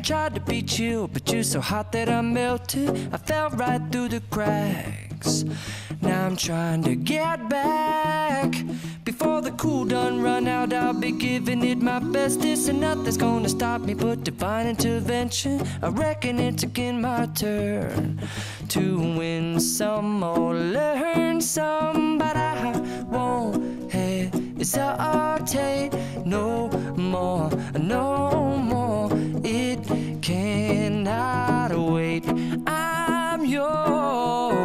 tried to be chill, but you're so hot that I melted. I fell right through the cracks. Now I'm trying to get back. Before the cool done run out, I'll be giving it my best. This and nothing's gonna stop me but divine intervention. I reckon it's again my turn to win some or learn some, but I won't hesitate no more, no more. It cannot wait. I'm yours.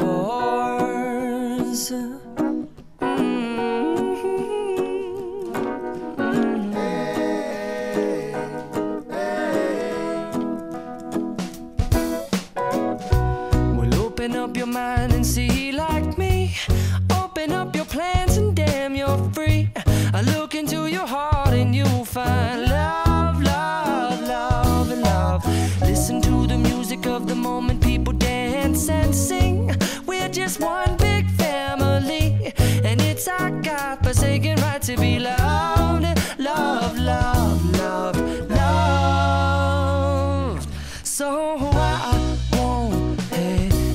Open up your mind and see like me. Open up your plans and damn, you're free. I look into your heart and you'll find love, love, love, and love. Listen to the music of the moment, people dance and sing. We're just one big family, and it's our God-forsaken right to be loved, love, love, love, loved. So I won't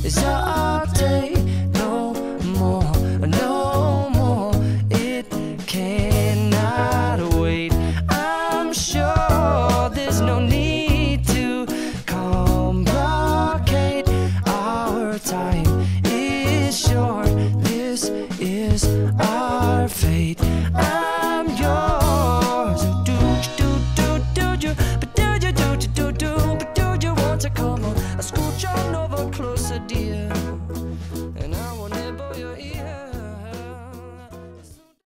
hesitate no more, no more. It cannot wait. I'm sure there's no need to complicate. Our time is short. This is our fate. I'm yours. Do you? But do you want to come on? Scooch on over closer, dear.